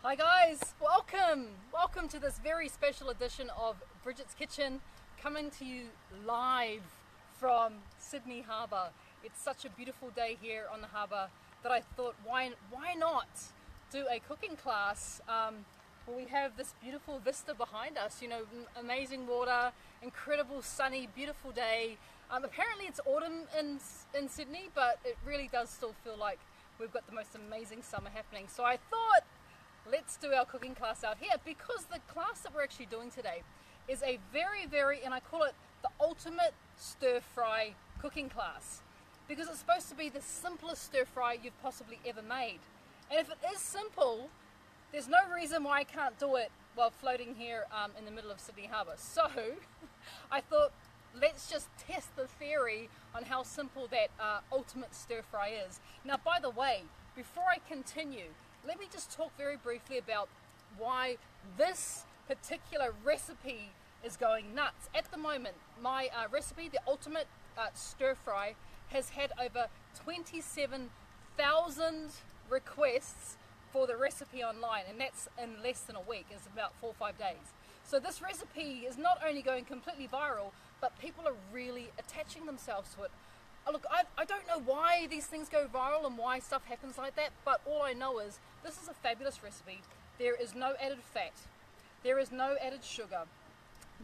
Hi guys, welcome to this very special edition of Bridget's Kitchen, coming to you live from Sydney Harbour. It's such a beautiful day here on the harbour that I thought why not do a cooking class where we have this beautiful vista behind us, you know, amazing water, incredible sunny beautiful day. Apparently it's autumn in Sydney, but it really does still feel like we've got the most amazing summer happening. So I thought, let's do our cooking class out here, because the class that we're actually doing today is a very, and I call it the ultimate stir fry cooking class, because it's supposed to be the simplest stir fry you've possibly ever made. And if it is simple, there's no reason why I can't do it while floating here in the middle of Sydney Harbour. So I thought, let's just test the theory on how simple that ultimate stir fry is. Now, by the way, before I continue, let me just talk very briefly about why this particular recipe is going nuts. At the moment, my recipe, the ultimate stir fry, has had over 27,000 requests for the recipe online, and that's in less than a week. It's about 4 or 5 days. So this recipe is not only going completely viral, but people are really attaching themselves to it. Look, I don't know why these things go viral and why stuff happens like that, but all I know is this is a fabulous recipe. There is no added fat. There is no added sugar.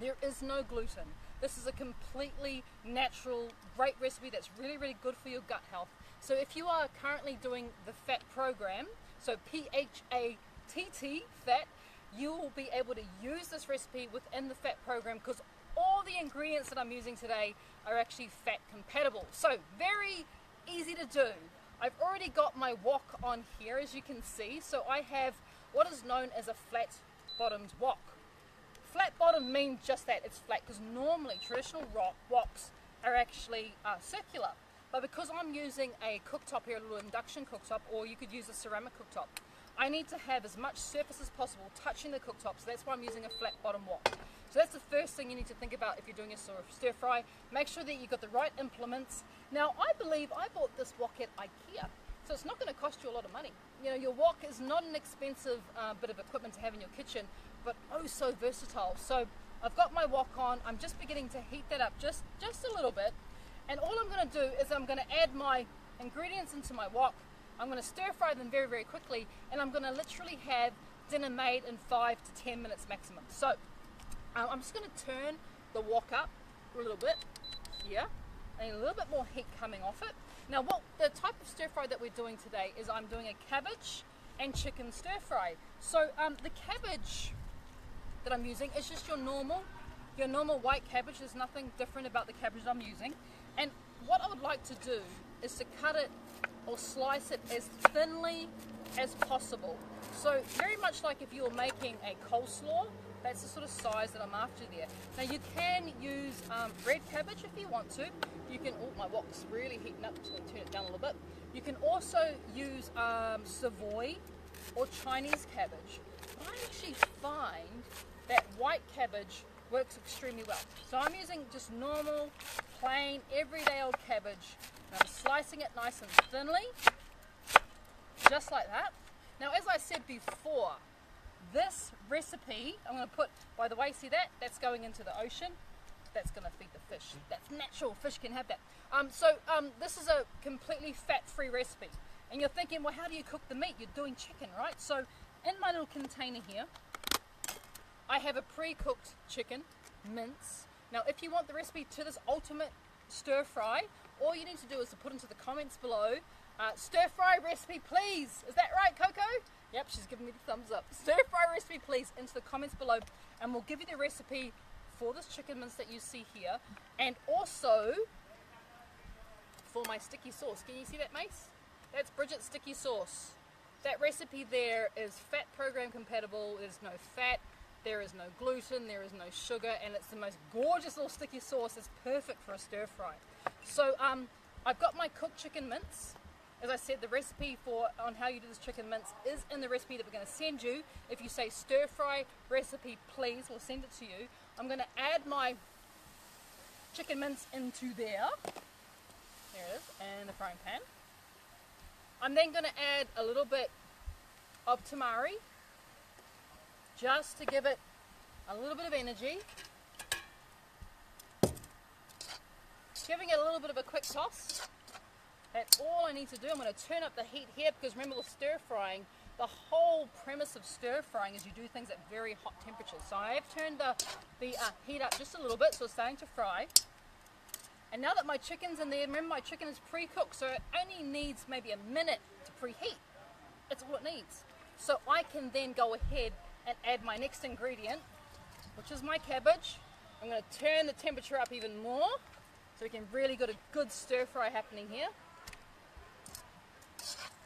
There is no gluten. This is a completely natural, great recipe that's really good for your gut health. So if you are currently doing the FAT program, so P-H-A-T-T, FAT, you will be able to use this recipe within the FAT program, because all the ingredients that I'm using today are actually fat compatible. So very easy to do. I've already got my wok on here, as you can see. So I have what is known as a flat bottomed wok. Flat bottom means just that, it's flat, because normally traditional woks are actually circular. But because I'm using a cooktop here, a little induction cooktop, or you could use a ceramic cooktop, I need to have as much surface as possible touching the cooktop, so that's why I'm using a flat bottom wok. So that's the first thing you need to think about if you're doing a stir fry. Make sure that you've got the right implements. Now, I believe I bought this wok at IKEA, so it's not going to cost you a lot of money. You know, your wok is not an expensive bit of equipment to have in your kitchen, but oh so versatile. So I've got my wok on. I'm just beginning to heat that up just a little bit. And all I'm going to do is I'm going to add my ingredients into my wok. I'm going to stir fry them very quickly, and I'm going to literally have dinner made in 5 to 10 minutes maximum. So I'm just going to turn the wok up a little bit here, and a little bit more heat coming off it. Now, what the type of stir fry that we're doing today is I'm doing a cabbage and chicken stir fry. So the cabbage that I'm using is just your normal white cabbage. There's nothing different about the cabbage I'm using. And what I would like to do is to cut it or slice it as thinly as possible. So very much like if you were making a coleslaw, that's the sort of size that I'm after there. Now you can use red cabbage if you want to. You can, oh, my wok's really heating up, so I'm going to turn it down a little bit. You can also use Savoy or Chinese cabbage. But I actually find that white cabbage works extremely well. So I'm using just normal, plain, everyday old cabbage. And I'm slicing it nice and thinly, just like that. Now, as I said before, this recipe, I'm going to put, by the way, see that? That's going into the ocean. That's going to feed the fish. That's natural. Fish can have that. This is a completely fat-free recipe. And you're thinking, well, how do you cook the meat? You're doing chicken, right? So in my little container here, I have a pre-cooked chicken mince. Now, if you want the recipe to this ultimate stir fry, all you need to do is to put into the comments below, stir fry recipe, please. Is that right, Coco? Yep, she's giving me the thumbs up. Stir fry recipe, please, into the comments below, and we'll give you the recipe for this chicken mince that you see here, and also for my sticky sauce. Can you see that, Mace? That's Bridget's sticky sauce. That recipe there is fat program compatible. There's no fat, there is no gluten, there is no sugar, and it's the most gorgeous little sticky sauce. It's perfect for a stir fry. So I've got my cooked chicken mince. As I said, the recipe on how you do this chicken mince is in the recipe that we're going to send you. If you say stir fry recipe, please, we'll send it to you. I'm going to add my chicken mince into there. There it is, in the frying pan. I'm then going to add a little bit of tamari, just to give it a little bit of energy. Giving it a little bit of a quick toss. That's all I need to do. I'm going to turn up the heat here because remember with stir frying, the whole premise of stir frying is you do things at very hot temperatures. So I have turned the heat up just a little bit, so it's starting to fry. And now that my chicken's in there, remember my chicken is pre-cooked, so it only needs maybe a minute to preheat. That's all it needs. So I can then go ahead and add my next ingredient, which is my cabbage. I'm going to turn the temperature up even more so we can really get a good stir fry happening here.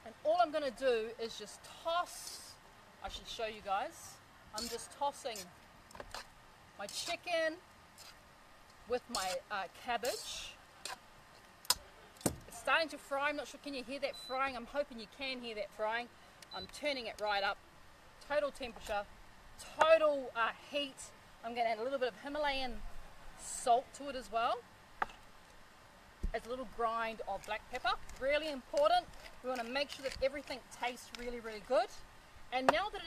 And all I'm going to do is just toss, I should show you guys, I'm just tossing my chicken with my cabbage. It's starting to fry. I'm not sure, can you hear that frying? I'm hoping you can hear that frying. I'm turning it right up. Total temperature, total heat. I'm going to add a little bit of Himalayan salt to it as well. As a little grind of black pepper. Really important. We want to make sure that everything tastes really, really good. And now that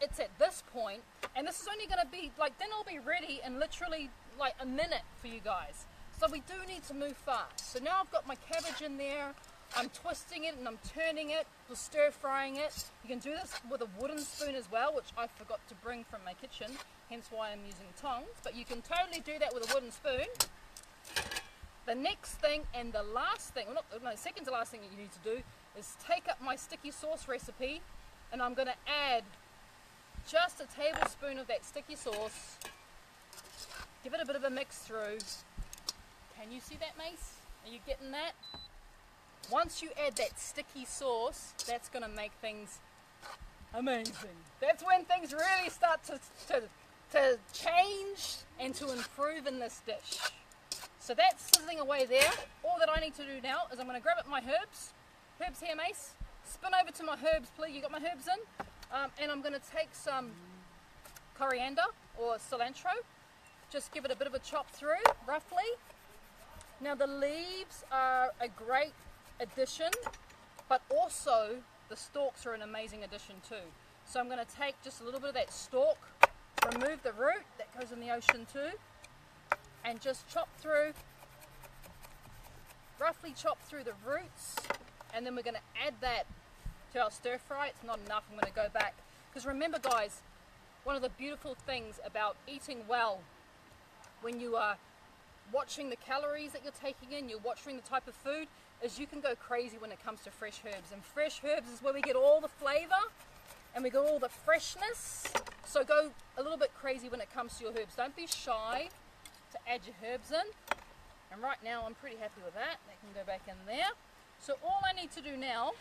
it's at this point, and this is only going to be, like, dinner will be ready in literally like a minute for you guys. So we do need to move fast. So now I've got my cabbage in there. I'm twisting it and I'm turning it, stir frying it. You can do this with a wooden spoon as well, which I forgot to bring from my kitchen, hence why I'm using tongs. But you can totally do that with a wooden spoon. The next thing and the last thing, well, no, second to last thing that you need to do is take up my sticky sauce recipe, and I'm going to add just a tablespoon of that sticky sauce. Give it a bit of a mix through. Can you see that, Mace? Are you getting that? Once you add that sticky sauce, that's going to make things amazing. That's when things really start to change and to improve in this dish. So that's sizzling away there. All that I need to do now is I'm going to grab up my herbs. Herbs here, Mace. Spin over to my herbs, please. You got my herbs in? And I'm going to take some coriander or cilantro. Just give it a bit of a chop through, roughly. Now the leaves are a great addition, but also the stalks are an amazing addition too. So I'm going to take just a little bit of that stalk, remove the root that goes in the ocean too, and just chop through, roughly chop through the roots, and then we're going to add that to our stir fry. It's not enough, I'm going to go back. Because remember guys, one of the beautiful things about eating well, when you are watching the calories that you're taking in, you're watching the type of food, is you can go crazy when it comes to fresh herbs. And fresh herbs is where we get all the flavour and we get all the freshness. So go a little bit crazy when it comes to your herbs. Don't be shy to add your herbs in. And right now I'm pretty happy with that. That can go back in there. So all I need to do now,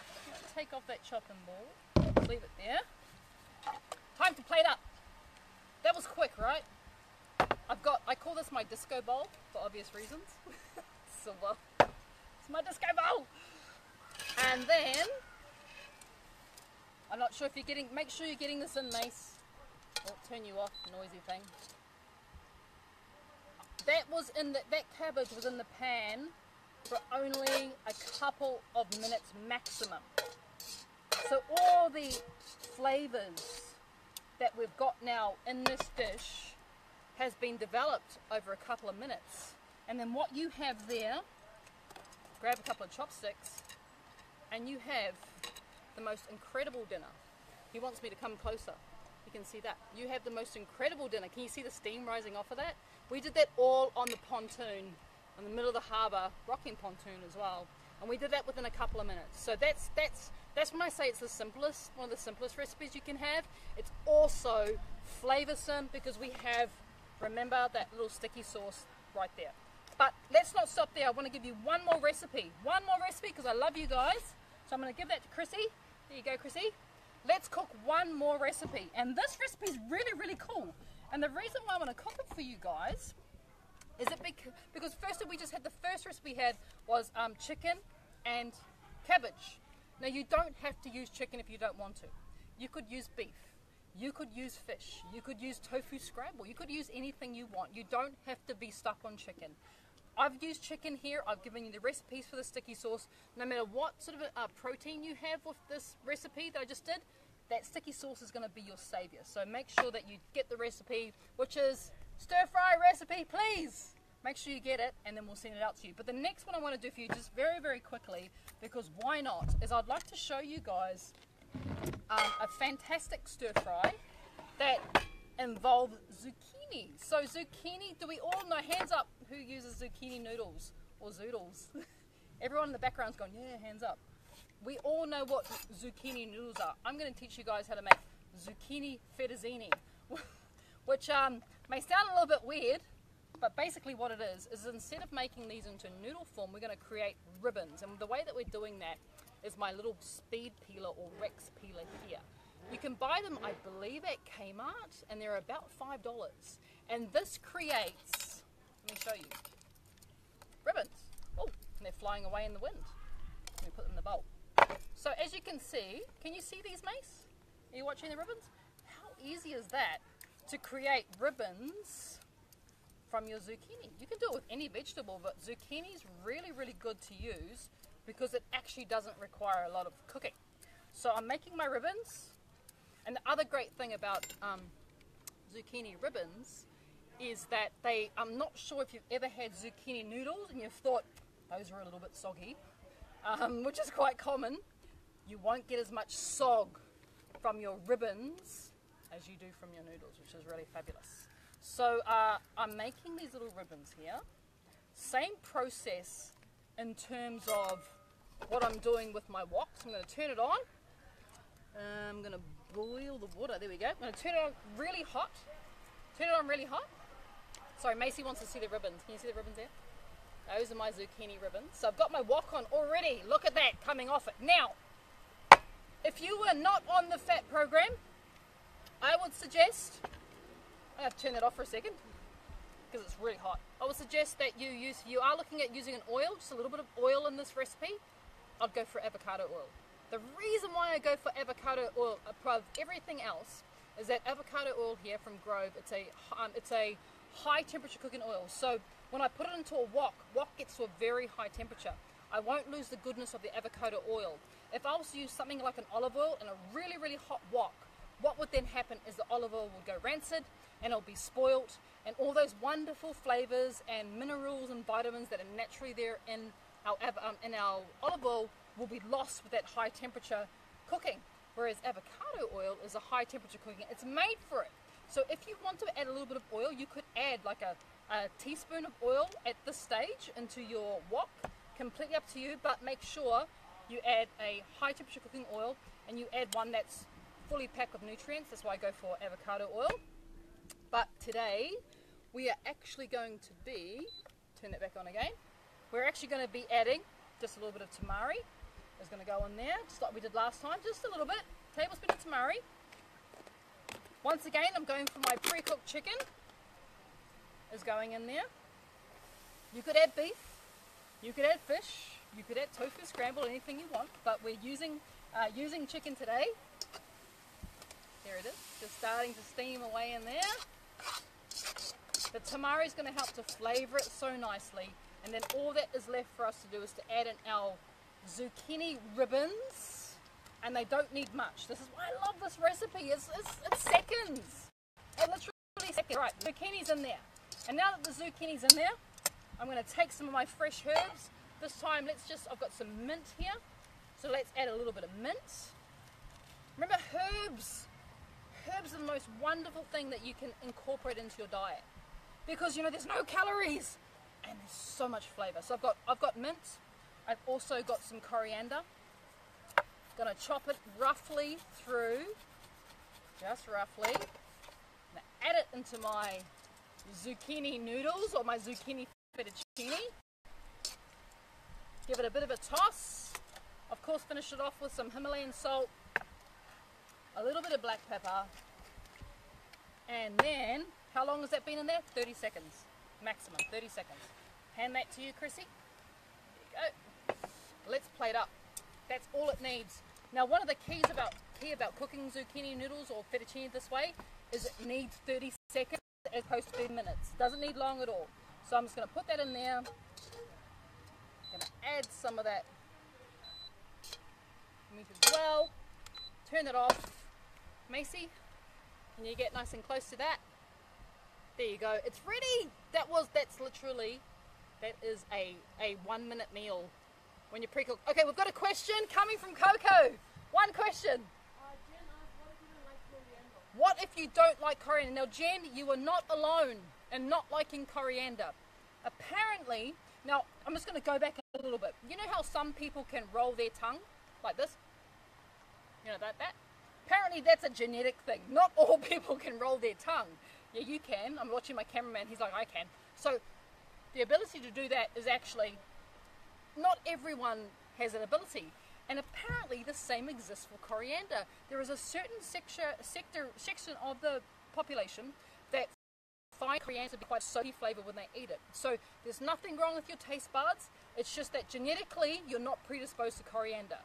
take off that chopping board, leave it there. Time to plate up. That was quick, right? I call this my disco bowl for obvious reasons. Silver. It's my disco bowl. And then, I'm not sure if you're getting, make sure you're getting this in, Mace. I'll turn you off, noisy thing. That was in that cabbage was in the pan for only a couple of minutes maximum. So all the flavors that we've got now in this dish has been developed over a couple of minutes. And then what you have there, grab a couple of chopsticks, and you have the most incredible dinner. He wants me to come closer. You can see that. You have the most incredible dinner. Can you see the steam rising off of that? We did that all on the pontoon, in the middle of the harbour, rocking pontoon as well. And we did that within a couple of minutes. So that's when I say it's the simplest, one of the simplest recipes you can have. It's also flavoursome because we have, remember, that little sticky sauce right there. But let's not stop there. I want to give you one more recipe. One more recipe because I love you guys. So I'm going to give that to Chrissy. There you go, Chrissy. Let's cook one more recipe. And this recipe is really, really cool. And the reason why I want to cook it for you guys is it because firstly we just had the first recipe we had was chicken and cabbage. Now you don't have to use chicken if you don't want to. You could use beef. You could use fish. You could use tofu scramble. You could use anything you want. You don't have to be stuck on chicken. I've used chicken here. I've given you the recipes for the sticky sauce. No matter what sort of protein you have with this recipe that I just did, that sticky sauce is going to be your savior. So make sure that you get the recipe, which is stir fry recipe, please. Make sure you get it, and then we'll send it out to you. But the next one I want to do for you, just very, very quickly, because why not, is I'd like to show you guys a fantastic stir fry that involves zucchini. So zucchini, do we all know, hands up, who uses zucchini noodles or zoodles? Everyone in the background's going, yeah, hands up. We all know what zucchini noodles are. I'm going to teach you guys how to make zucchini fettuccine, which may sound a little bit weird, but basically what it is instead of making these into noodle form, we're going to create ribbons. And the way that we're doing that is my little speed peeler or Rex peeler here. You can buy them, I believe, at Kmart, and they're about $5. And this creates, let me show you, ribbons. Oh, and they're flying away in the wind. Let me put them in the bowl. So as you can see, can you see these, Mace? Are you watching the ribbons? How easy is that to create ribbons from your zucchini? You can do it with any vegetable, but zucchini is really, really good to use because it actually doesn't require a lot of cooking. So I'm making my ribbons, and the other great thing about zucchini ribbons is that I'm not sure if you've ever had zucchini noodles and you've thought those were a little bit soggy, which is quite common. You won't get as much sog from your ribbons as you do from your noodles, which is really fabulous. So I'm making these little ribbons here. Same process in terms of what I'm doing with my wok. So I'm going to turn it on. I'm going to boil the water. There we go. I'm going to turn it on really hot. Turn it on really hot. Sorry, Macy wants to see the ribbons. Can you see the ribbons there? Those are my zucchini ribbons. So I've got my wok on already. Look at that coming off it. Now, if you were not on the fat program, I would suggest, I have to turn that off for a second because it's really hot. I would suggest that you are looking at using an oil, just a little bit of oil in this recipe. I'd go for avocado oil. The reason why I go for avocado oil above everything else is that avocado oil here from Grove, it's a high temperature cooking oil. So when I put it into a wok gets to a very high temperature. I won't lose the goodness of the avocado oil. If I was to use something like an olive oil in a really, really hot wok, what would then happen is the olive oil would go rancid and it'll be spoilt, and all those wonderful flavors and minerals and vitamins that are naturally there in our olive oil will be lost with that high temperature cooking. Whereas avocado oil is a high temperature cooking. It's made for it. So if you want to add a little bit of oil, you could add like a teaspoon of oil at this stage into your wok. Completely up to you, but make sure you add a high temperature cooking oil and you add one that's fully packed with nutrients. That's why I go for avocado oil. But today we are actually going to be, turn that back on again, we're actually going to be adding just a little bit of tamari. It's going to go in there, just like we did last time, just a little bit. Tablespoon of tamari. Once again, I'm going for my pre-cooked chicken. Is going in there. You could add beef, you could add fish, you could add tofu scrambled, anything you want, but we're using chicken today. There it is, just starting to steam away in there. The tamari is going to help to flavour it so nicely, and then all that is left for us to do is to add in our zucchini ribbons, and they don't need much. This is why I love this recipe. It's seconds. It literally seconds. Right, zucchini's in there. And now that the zucchini's in there, I'm going to take some of my fresh herbs. This time, I've got some mint here. So let's add a little bit of mint. Remember, herbs are the most wonderful thing that you can incorporate into your diet. Because, there's no calories and there's so much flavor. So I've got mint. I've also got some coriander. Going to chop it roughly through, just roughly. I'm going to add it into my zucchini noodles or my zucchini fettuccine. Give it a bit of a toss. Of course, finish it off with some Himalayan salt, a little bit of black pepper, and then, how long has that been in there? 30 seconds, maximum, 30 seconds. Hand that to you, Chrissy. There you go. Let's plate up. That's all it needs. Now, one of the key about cooking zucchini noodles or fettuccine this way is it needs 30 seconds as opposed to 30 minutes. Doesn't need long at all. So I'm just going to put that in there. Going to add some of that meat as well. Turn it off. Macy, can you get nice and close to that? There you go. It's ready. That's literally, that is a 1 minute meal when you pre-cook. Okay, we've got a question coming from Coco. One question. Jen asked, What if you don't like coriander? Now, Jen, you are not alone in not liking coriander. Apparently, now I'm just going to go back a little bit. You know how some people can roll their tongue like this? You know that? Apparently that's a genetic thing. Not all people can roll their tongue. Yeah, you can. I'm watching my cameraman. He's like, I can. So the ability to do that is actually, not everyone has an ability. And apparently the same exists for coriander. There is a certain section of the population that find coriander to be quite soapy flavour when they eat it. So there's nothing wrong with your taste buds. It's just that genetically you're not predisposed to coriander.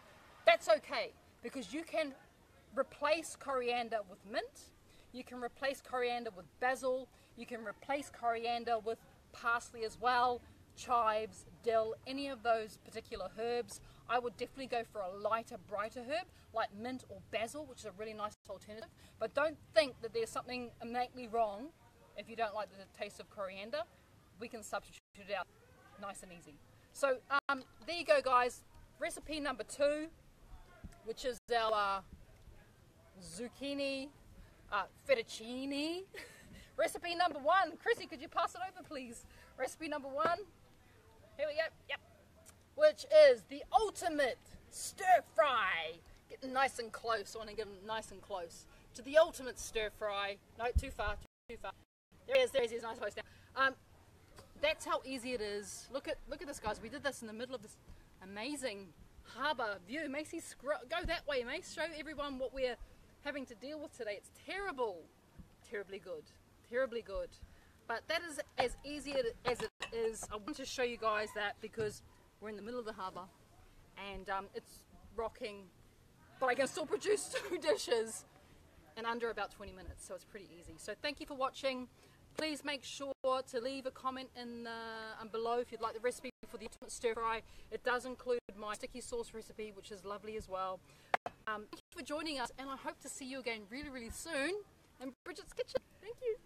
That's okay, because you can replace coriander with mint. You can replace coriander with basil. You can replace coriander with parsley as well, chives, dill, any of those particular herbs. I would definitely go for a lighter, brighter herb like mint or basil, which is a really nice alternative. But don't think that there's something innately wrong if you don't like the taste of coriander. We can substitute it out nice and easy. So there you go, guys. Recipe number 2, which is our zucchini fettuccine. Recipe number 1. Chrissy, could you pass it over, please? Recipe number 1. Here we go. Yep. Which is the ultimate stir fry. Getting nice and close. I want to get nice and close to the ultimate stir fry. No, too far. There he is. Nice close down. That's how easy it is. Look at this, guys. We did this in the middle of this amazing harbour view. Macy, go that way, Mace. Show everyone what we're having to deal with today. It's terrible. Terribly good. But that is as easy as it is. I want to show you guys that because we're in the middle of the harbour and it's rocking, but I can still produce 2 dishes in under about 20 minutes, so it's pretty easy. So thank you for watching. Please make sure to leave a comment in below if you'd like the recipe for the ultimate stir fry. It does include my sticky sauce recipe, which is lovely as well. Thank you for joining us, and I hope to see you again really, really soon in Bridget's Kitchen. Thank you.